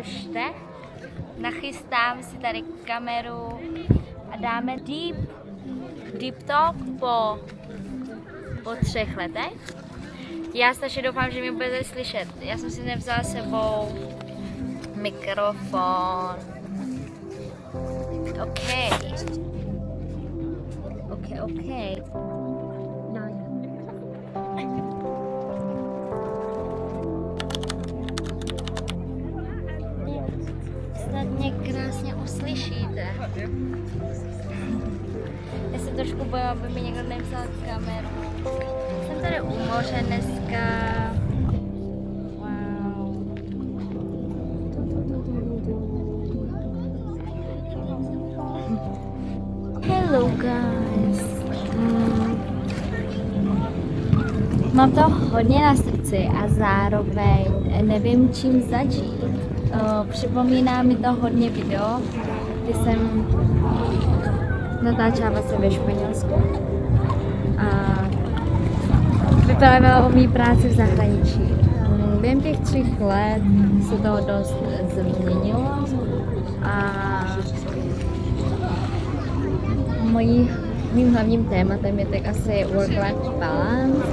vydržte. Nachystám si tady kameru a dáme deep talk po 3 letech. Já strašně doufám, že mě budete slyšet. Já jsem si nevzala s sebou mikrofon. OK. Snad mě krásně uslyšíte. Já se trošku bojím, aby mi někdo nevzal kameru. Jsem tady u moře dneska. Wow. Hello guys. Mám to hodně na srdci a zároveň nevím, čím začít. Připomíná mi to hodně video, kdy jsem natáčela vlastně ve Španělsku a vyprávěla o mý práci v zahraničí. Během těch 3 let se toho dost změnilo a mým hlavním tématem je tak asi work-life balance,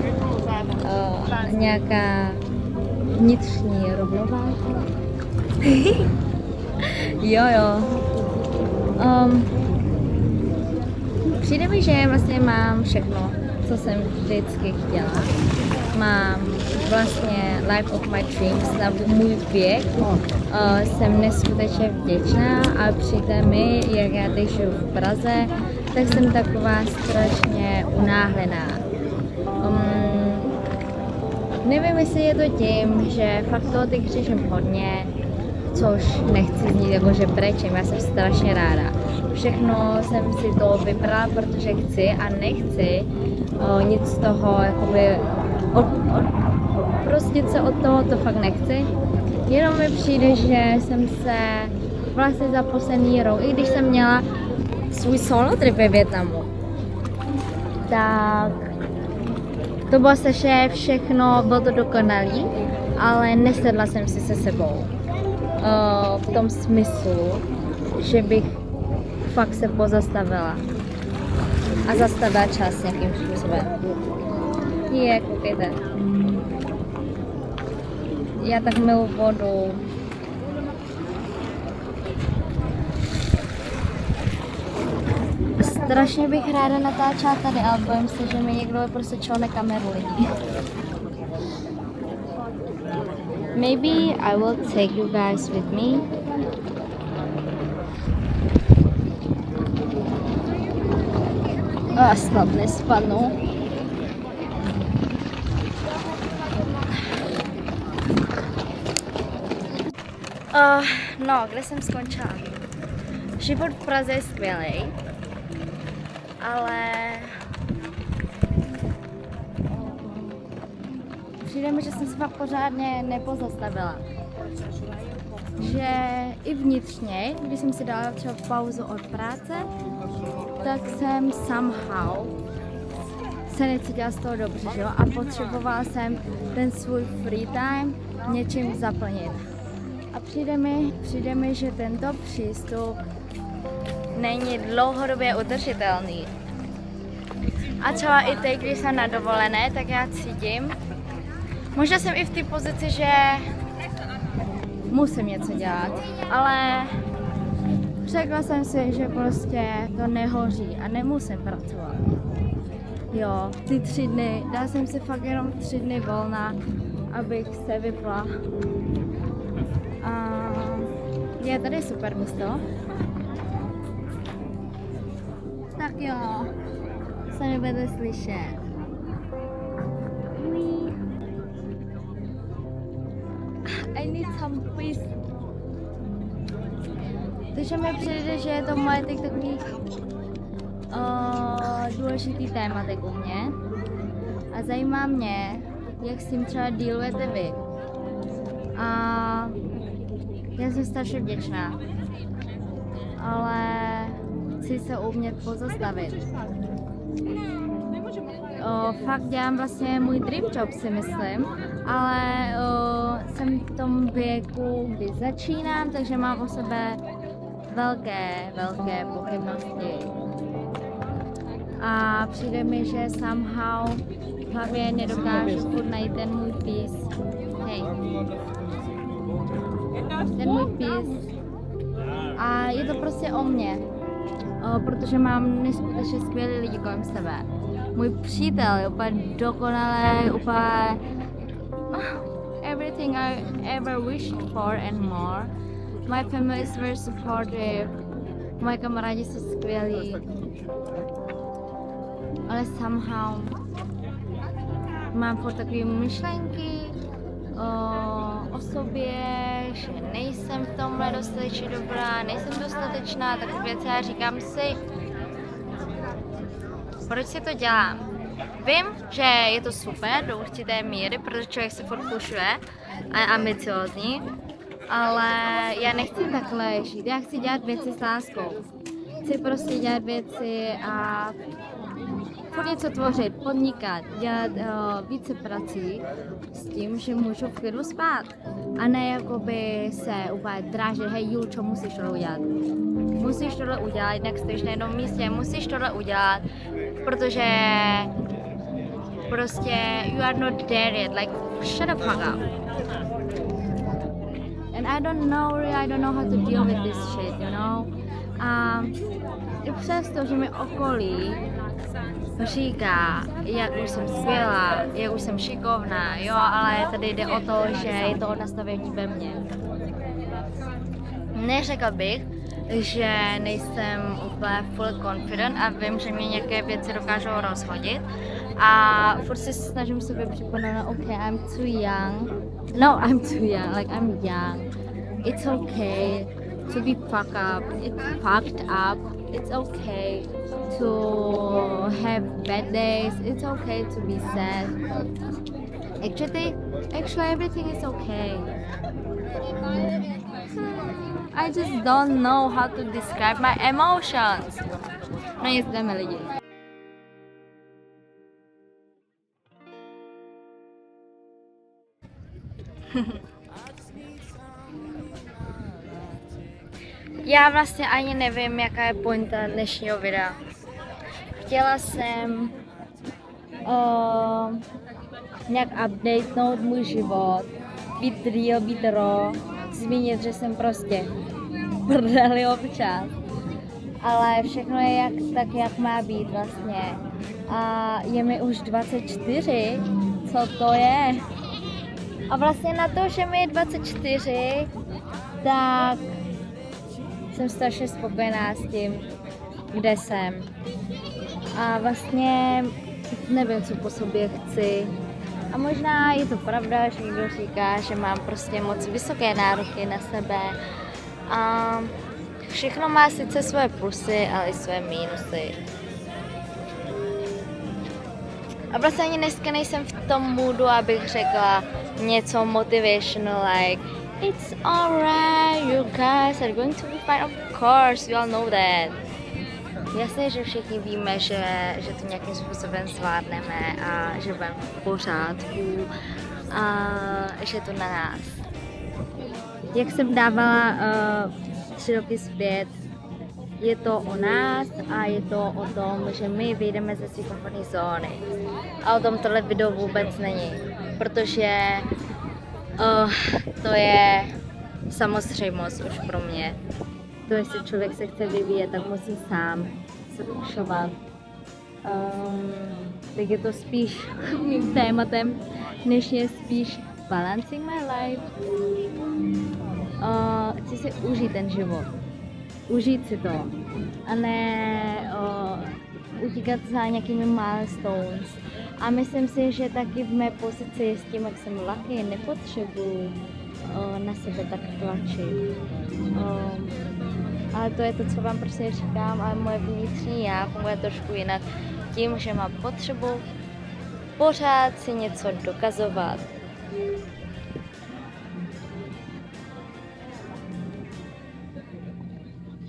nějaká vnitřní rovnováha. jo. Přijde mi, že vlastně mám všechno, co jsem vždycky chtěla. Mám vlastně life of my dreams na můj věk. Jsem neskutečně vděčná a přijde mi, jak já teď žiju v Praze, tak jsem taková strašně unáhlená. Nevím, jestli je to tím, že fakt toho teď řeším hodně, což nechci znít jako, že brečím, já jsem strašně ráda. Všechno jsem si to vybrala, protože chci a nechci nic z toho, jakoby, prostě se od toho to fakt nechci. Jenom mi přijde, že jsem se vlastně za poslední rok, i když jsem měla svůj solo trip ve Vietnamu, tak to bylo strašně všechno, bylo to dokonalý, ale nesedla jsem si se sebou. V tom smyslu, že bych fakt se pozastavila a zastavila čas nějakým způsobem. Koukejte. Já tak miluji vodu. Strašně bych ráda natáčela tady, ale bojím se, že mi někdo prostě čelne kameru lidí. Maybe I will take you guys with me. Snad nespadnu. No, kde jsem skončila? Život v Praze je skvělý, ale přijde mi, že jsem se fakt pořádně nepozastavila. Že i vnitřně, když jsem si dala třeba pauzu od práce, tak jsem somehow se necítila z toho dobře, že jo? A potřebovala jsem ten svůj free time něčím zaplnit. A přijde mi, že tento přístup není dlouhodobě udržitelný. A třeba i teď, když jsem na dovolené, tak já cítím, možná jsem i v té pozici, že musím něco dělat, ale řekla jsem si, že prostě to nehoří a nemusím pracovat. Jo, ty 3 dny, dala jsem si fakt jenom 3 dny volna, abych se vypla. A je tady super místo. Tak jo, se mi budete slyšet. I need some peace. Takže mi přijde, že je to moje teď takový důležitý téma teď u mě. A zajímá mě, jak s tím třeba dealujete vy. A já jsem strašně vděčná. Ale chci se umět pozastavit. fakt dělám vlastně můj dream job, si myslím, ale jsem v tom věku, kdy začínám, takže mám o sebe velké pochybnosti. A přijde mi, že somehow v hlavě nedokážu furt najít ten můj peace. Hej. Ten můj peace. A je to prostě o mně. Protože mám neskutečně skvělý lidi kolem sebe. Můj přítel je úplně dokonalý, úplně everything I ever wished for and more. My family is very supportive. Moje kamarádi jsou skvělí. Ale somehow mám furt takové myšlenky o sobě, že nejsem v tomhle dostatečně dobrá, nejsem dostatečná, tak věci a říkám si, proč si to dělám? Vím, že je to super do určité míry, protože člověk se furt pušuje a je ambiciózní, ale já nechci takhle žít, já chci dělat věci s láskou. Chci prostě dělat věci a furt něco tvořit, podnikat, dělat více prací s tím, že můžu v klidu spát. A ne jakoby se úplně drážit, hej Julčo, musíš tohle udělat. Musíš tohle udělat, jinak stojíš na jednom místě, musíš tohle udělat, protože prostě you are not there yet, like shut the fuck up. And I don't know how to deal with this shit, you know. I přesto, že mi okolí říká, jak už jsem skvělá, jak už jsem šikovná, jo, ale tady jde o to, že je to nastavení ve mně. Neřekla bych, že nejsem úplně full confident a vím, že mě nějaké věci dokážou rozhodit a furt si snažím sobě připomenout, okay, I'm too young. No, I'm too young, like I'm young. It's okay to be fucked up. It's okay to have bad days. It's okay to be sad. Actually everything is okay. I just don't know how to describe my emotions. No nic, jdeme lidi. Já vlastně ani nevím, jaká je pointa dnešního videa. Chtěla jsem nějak updatenout můj život, být real, být raw, zmínit, že jsem prostě prdeli občas. Ale všechno je tak, jak má být vlastně. A je mi už 24, co to je? A vlastně na to, že mi je 24, tak jsem strašně spokojená s tím, kde jsem. A vlastně nevím, co po sobě chci. A možná je to pravda, že někdo říká, že mám prostě moc vysoké nároky na sebe. A všechno má sice své plusy, ale i své mínusy. A vlastně ani dneska nejsem v tom moodu, abych řekla něco motivational, like it's alright, you guys are going to be fine, of course, we all know that. Jasně, že všichni víme, že to nějakým způsobem zvládneme a že budeme v pořádku a že je to na nás. Jak jsem dávala 3 roky zpět, je to o nás a je to o tom, že my vyjdeme ze své komfortní zóny. A o tom tohle video vůbec není, protože to je samozřejmost už pro mě. To, jestli člověk se chce vyvíjet, tak musí sám se zlepšovat. Tak je to spíš mým tématem, než je spíš balancing my life. Chci si užít ten život. Užít si to. A ne utíkat za nějakými milestones. A myslím si, že taky v mé pozici s tím, jak jsem lucky, nepotřebuji na sebe tak tlačit. Ale to je to, co vám prostě říkám, ale moje vnitřní já funguje trošku jinak. Tím, že mám potřebu pořád si něco dokazovat.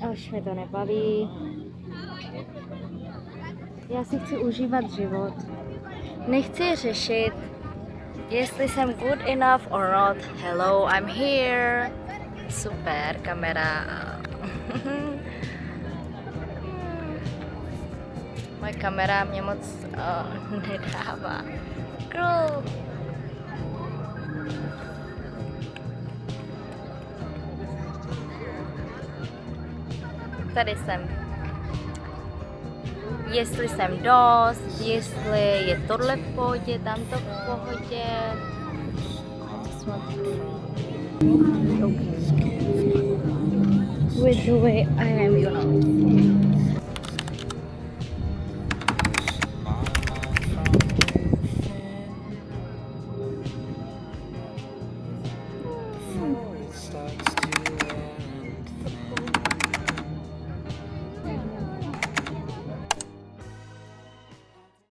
A už mě to nebaví. Já si chci užívat život. Nechci řešit, jestli jsem good enough or not. Hello, I'm here. Super, kamera. Moje kamera mě moc nedává. Cool. Tady jsem. Jestli jsem dost, jestli je tohle v pohodě, tamto v pohodě. Okay. With the way I am, you know.